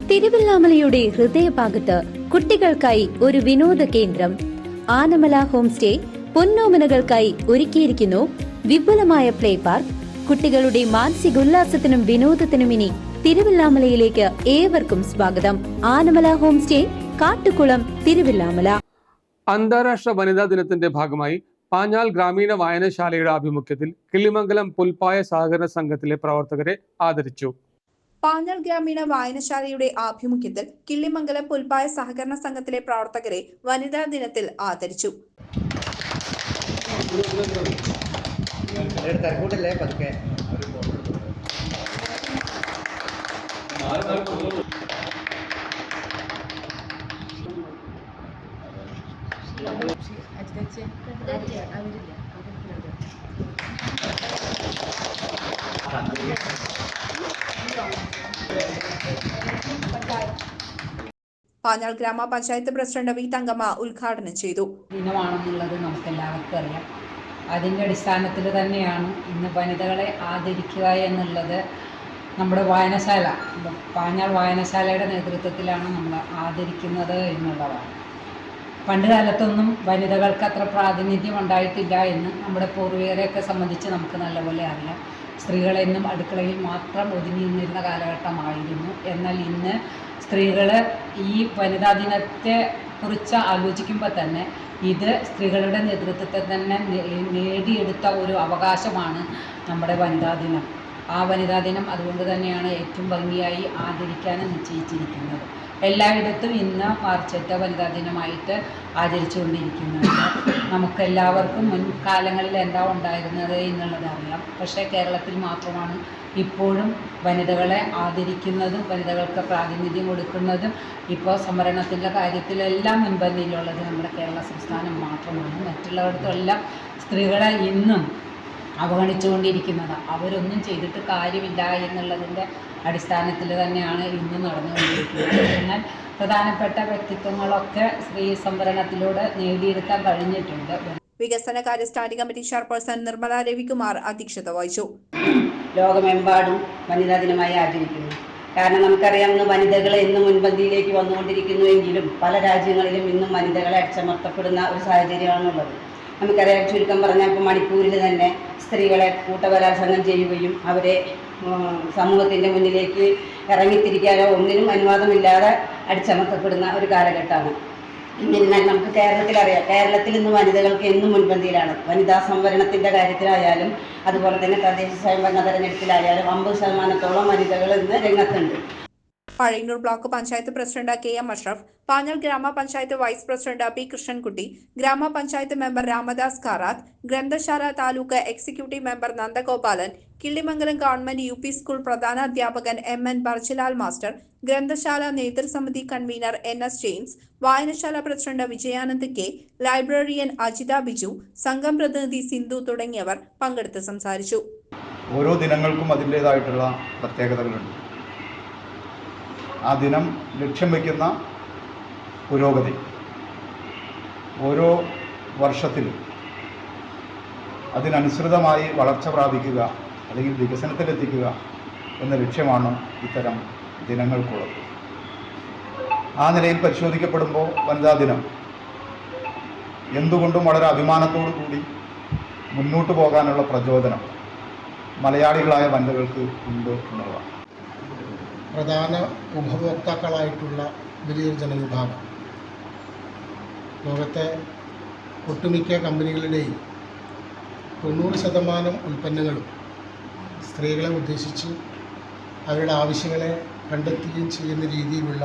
തിരുവല്ലാമലയുടെ ഹൃദയഭാഗത്ത് കുട്ടികൾക്കായി ഒരു വിനോദ കേന്ദ്രം ആനമല ഹോം സ്റ്റേ പൊന്നോമനകൾക്കായി ഒരുക്കിയിരിക്കുന്നു വിപുലമായ പ്ലേ പാർക്ക്. കുട്ടികളുടെ മാനസികോല്ലാസത്തിനും വിനോദത്തിനും ഇനി തിരുവല്ലാമലയിലേക്ക് ഏവർക്കും സ്വാഗതം. Anamala home stay, Kattukulam, Thiruvallamala. അന്താരാഷ്ട്ര വനിതാ ദിനത്തിന്റെ ഭാഗമായി പാഞ്ഞാൽ ഗ്രാമീണ വായനശാലയുടെ ആഭിമുഖ്യത്തിൽ കിള്ളിമംഗലം പുൽപ്പായ സഹകരണ സംഘത്തിലെ പ്രവർത്തകരെ ആദരിച്ചു. പാഞ്ഞാൽ ഗ്രാമീണ വായനശാലയുടെ ആഭിമുഖ്യത്തിൽ കിള്ളിമംഗലം പുൽപ്പായ സഹകരണ സംഘത്തിലെ പ്രവർത്തകരെ വനിതാ ദിനത്തിൽ ആദരിച്ചു. പാഞ്ഞാൽ ഗ്രാമപഞ്ചായത്ത് പ്രസിഡന്റ് വി തങ്കമ്മ ഉദ്ഘാടനം ചെയ്തു. ദിനമാണെന്നുള്ളത് നമുക്ക് എല്ലാവർക്കും അറിയാം. അതിൻ്റെ അടിസ്ഥാനത്തിൽ തന്നെയാണ് ഇന്ന് വനിതകളെ ആദരിക്കുക എന്നുള്ളത്. നമ്മുടെ വായനശാല, പാഞ്ഞാൽ വായനശാലയുടെ നേതൃത്വത്തിലാണ് നമ്മൾ ആദരിക്കുന്നത് എന്നുള്ളതാണ്. പണ്ട് കാലത്തൊന്നും വനിതകൾക്ക് അത്ര പ്രാതിനിധ്യം ഉണ്ടായിട്ടില്ല എന്ന് നമ്മുടെ പൂർവികരെയൊക്കെ സംബന്ധിച്ച് നമുക്ക് നല്ലപോലെ അറിയാം. സ്ത്രീകളെന്നും അടുക്കളയിൽ മാത്രം ഒതുങ്ങി നിന്നിരുന്ന കാലഘട്ടമായിരുന്നു. എന്നാൽ ഇന്ന് സ്ത്രീകൾ ഈ വനിതാ ദിനത്തെ കുറിച്ച് ആലോചിക്കുമ്പോൾ തന്നെ ഇത് സ്ത്രീകളുടെ നേതൃത്വത്തിൽ തന്നെ നേടിയെടുത്ത ഒരു അവകാശമാണ് നമ്മുടെ വനിതാ ദിനം. ആ വനിതാ ദിനം അതുകൊണ്ട് തന്നെയാണ് ഏറ്റവും ഭംഗിയായി ആദരിക്കാൻ നിശ്ചയിച്ചിരിക്കുന്നത്. എല്ലായിടത്തും ഇന്ന് മാർച്ച് 8 വനിതാ ദിനമായിട്ട് ആചരിച്ചുകൊണ്ടിരിക്കുന്നുണ്ട്. നമുക്കെല്ലാവർക്കും മുൻകാലങ്ങളിൽ എന്താ ഉണ്ടായിരുന്നത് എന്നുള്ളത് അറിയാം. പക്ഷേ കേരളത്തിൽ മാത്രമാണ് ഇപ്പോഴും വനിതകളെ ആദരിക്കുന്നതും വനിതകൾക്ക് പ്രാതിനിധ്യം കൊടുക്കുന്നതും ഇപ്പോൾ സംവരണത്തിൻ്റെ കാര്യത്തിലെല്ലാം മുൻപന്തിയിലുള്ളത് നമ്മുടെ കേരള സംസ്ഥാനം മാത്രമാണ്. മറ്റുള്ളവടത്തെല്ലാം സ്ത്രീകളെ ഇന്നും അവഗണിച്ചുകൊണ്ടിരിക്കുന്നത്. അവരൊന്നും ചെയ്തിട്ട് കാര്യമില്ല എന്നുള്ളതിൻ്റെ അടിസ്ഥാനത്തിൽ തന്നെയാണ് ഇന്ന് നടന്നുകൊണ്ടിരിക്കുന്നത്. എന്നാൽ പ്രധാനപ്പെട്ട വ്യക്തിത്വങ്ങളൊക്കെ സ്ത്രീ സംവരണത്തിലൂടെ നേടിയെടുക്കാൻ കഴിഞ്ഞിട്ടുണ്ട്. വികസനകാര്യ standing committee chairperson Nirmala Ravikumar അധ്യക്ഷത വഹിച്ചു. ലോകമെമ്പാടും വനിതാ ദിനമായി ആചരിക്കുന്നു. കാരണം നമുക്കറിയാം, ഇന്ന് വനിതകൾ എന്നും മുൻപന്തിയിലേക്ക് വന്നുകൊണ്ടിരിക്കുന്നുവെങ്കിലും പല രാജ്യങ്ങളിലും ഇന്നും വനിതകളെ അടിച്ചമർത്തപ്പെടുന്ന ഒരു സാഹചര്യമാണുള്ളത്. നമുക്കറിയാം, ചുരുക്കം പറഞ്ഞാൽ ഇപ്പോൾ മണിപ്പൂരിൽ തന്നെ സ്ത്രീകളെ കൂട്ടബലാത്സംഗം ചെയ്യുകയും അവരെ സമൂഹത്തിൻ്റെ മുന്നിലേക്ക് ഇറങ്ങിത്തിരിക്കാനോ ഒന്നിനും അനുവാദമില്ലാതെ അടിച്ചമർത്തപ്പെടുന്ന ഒരു കാലഘട്ടമാണ്. എന്നാൽ നമുക്ക് കേരളത്തിലറിയാം, കേരളത്തിൽ ഇന്ന് വനിതകൾക്ക് എന്നും മുൻപന്തിയിലാണ്. വനിതാ സംവരണത്തിൻ്റെ കാര്യത്തിലായാലും അതുപോലെ തന്നെ തദ്ദേശ സ്വയംഭരണ തെരഞ്ഞെടുപ്പിലായാലും 50% വനിതകൾ ഇന്ന് രംഗത്തുണ്ട്. Pazhayannur block panchayat president KM Ashraf, Panjal ഗ്രാമപഞ്ചായത്ത് വൈസ് പ്രസിഡന്റ് P കൃഷ്ണൻകുട്ടി, ഗ്രാമപഞ്ചായത്ത് മെമ്പർ രാമദാസ് കാറാത്ത്, ഗ്രന്ഥശാല taluk executive member Nandagopalan, Killimangalam government UP school പ്രധാനാധ്യാപകൻ MN ബർജിലാൽ മാസ്റ്റർ, ഗ്രന്ഥശാല നേതൃസമിതി കൺവീനർ NS ജെയിംസ്, വായനശാല president Vijayanand K, librarian Ajitha Biju, സംഘം പ്രതിനിധി സിന്ധു തുടങ്ങിയവർ പങ്കെടുത്ത് സംസാരിച്ചു. ഓരോ ദിനങ്ങൾക്കും അതിൻ്റേതായിട്ടുള്ള പ്രത്യേകതകളുണ്ട്. ആ ദിനം ലക്ഷ്യം വയ്ക്കുന്ന പുരോഗതി ഓരോ വർഷത്തിലും അതിനനുസൃതമായി വളർച്ച പ്രാപിക്കുക അല്ലെങ്കിൽ വികസനത്തിലെത്തിക്കുക എന്ന ലക്ഷ്യമാണ് ഇത്തരം ദിനങ്ങൾക്കുള്ളത്. ആ നിലയിൽ പരിശോധിക്കപ്പെടുമ്പോൾ വനിതാ ദിനം എന്തുകൊണ്ടും വളരെ അഭിമാനത്തോടു കൂടി മുന്നോട്ട് പോകാനുള്ള പ്രചോദനം മലയാളികളായ വനിതകൾക്ക് ഉണ്ട് എന്നുള്ളതാണ്. പ്രധാന ഉപഭോക്താക്കളായിട്ടുള്ള വലിയൊരു ജനവിഭാഗം, ലോകത്തെ ഒട്ടുമിക്ക കമ്പനികളുടെയും 90% ഉൽപ്പന്നങ്ങളും സ്ത്രീകളെ ഉദ്ദേശിച്ച് അവരുടെ ആവശ്യങ്ങളെ കണ്ടെത്തുകയും ചെയ്യുന്ന രീതിയിലുള്ള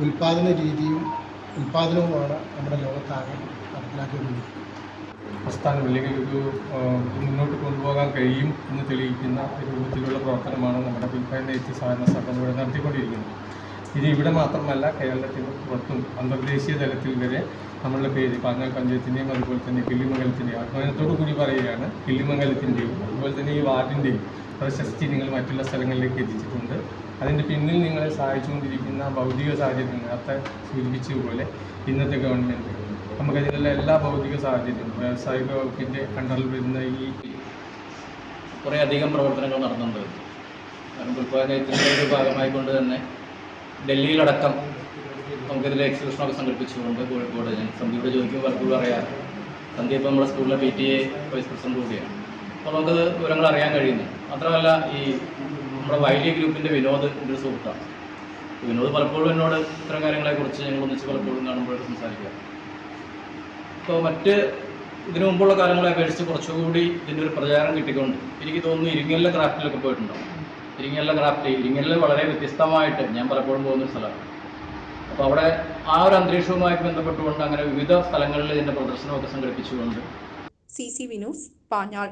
ഉൽപ്പാദനവുമാണ് നമ്മുടെ ലോകത്താകെ നടപ്പിലാക്കിക്കൊണ്ടിരിക്കുന്നത്. പ്രസ്ഥാനം അല്ലെങ്കിൽ ഒരു മുന്നോട്ട് കൊണ്ടുപോകാൻ കഴിയും എന്ന് തെളിയിക്കുന്ന രൂപത്തിലുള്ള പ്രവർത്തനമാണ് നമ്മുടെ പുൽപ്പായ നെയ്ത്ത് സഹകരണ സംഘം ഇവിടെ നടത്തിക്കൊണ്ടിരിക്കുന്നത്. ഇത് ഇവിടെ മാത്രമല്ല, കേരളത്തിന് പുറത്തും അന്തർദേശീയ തലത്തിൽ വരെ നമ്മളുടെ പേര് പാഞ്ഞാൽ പഞ്ചായത്തിൻ്റെയും അതുപോലെ തന്നെ കിള്ളിമംഗലത്തിൻ്റെയും അഭിമാനത്തോടു കൂടി പറയുകയാണ്, കിള്ളിമംഗലത്തിൻ്റെയും അതുപോലെ തന്നെ ഈ വാർഡിൻ്റെയും പ്രശസ്തി നിങ്ങൾ മറ്റുള്ള സ്ഥലങ്ങളിലേക്ക് എത്തിച്ചിട്ടുണ്ട്. അതിൻ്റെ പിന്നിൽ നിങ്ങളെ സഹായിച്ചുകൊണ്ടിരിക്കുന്ന ഭൗതിക സാഹചര്യങ്ങൾ നേരത്തെ സൂചിപ്പിച്ചതുപോലെ ഇന്നത്തെ ഗവൺമെൻറ് നമുക്കതിനുള്ള എല്ലാ ഭൗതിക സാഹചര്യവും വ്യവസായിക വകുപ്പിൻ്റെ അണ്ടറിൽ വരുന്ന ഈ കുറേയധികം പ്രവർത്തനങ്ങൾ നടന്നുണ്ട്. കാരണം പുൽപ്പായ നെയ്ത്തിൻ്റെ ഒരു ഭാഗമായിക്കൊണ്ട് തന്നെ ഡൽഹിയിലടക്കം നമുക്കിതിൽ എക്സിബിഷനൊക്കെ സംഘടിപ്പിച്ചുകൊണ്ട് കോഴിക്കോട് ഞാൻ സന്ധ്യയോട് ചോദിക്കുമ്പോൾ പലപ്പോഴും അറിയാം. സന്ധ്യ ഇപ്പോൾ നമ്മുടെ സ്കൂളിലെ PTA വൈസ് പ്രസിഡന്റ് കൂടിയാണ്. അപ്പോൾ നമുക്കത് വിവരങ്ങൾ അറിയാൻ കഴിയുന്നു. മാത്രമല്ല ഈ നമ്മുടെ വൈലി ഗ്രൂപ്പിൻ്റെ വിനോദ് എൻ്റെ ഒരു സുഹൃത്താണ്. വിനോദ് പലപ്പോഴും എന്നോട് ഇത്തരം കാര്യങ്ങളെക്കുറിച്ച് ഞങ്ങൾ ഒന്നിച്ച് പലപ്പോഴും കാണുമ്പോഴൊക്കെ സംസാരിക്കുക. അപ്പോൾ മറ്റ് ഇതിനു മുമ്പുള്ള കാലങ്ങളെ അപേക്ഷിച്ച് കുറച്ചുകൂടി ഇതിൻ്റെ ഒരു പ്രചാരം കിട്ടിക്കൊണ്ട് എനിക്ക് തോന്നുന്നു ഇരിങ്ങലിലെ ക്രാഫ്റ്റിലൊക്കെ പോയിട്ടുണ്ടാവും. ഇരിങ്ങലിൽ വളരെ വ്യത്യസ്തമായിട്ട് ഞാൻ പലപ്പോഴും പോകുന്നൊരു സ്ഥലമാണ്. അപ്പോൾ അവിടെ ആ ഒരു അന്തരീക്ഷവുമായിട്ട് ബന്ധപ്പെട്ടുകൊണ്ട് അങ്ങനെ വിവിധ സ്ഥലങ്ങളിൽ ഇതിൻ്റെ പ്രദർശനമൊക്കെ സംഘടിപ്പിച്ചുകൊണ്ട് CCV ന്യൂസ് പാഞ്ഞാൾ.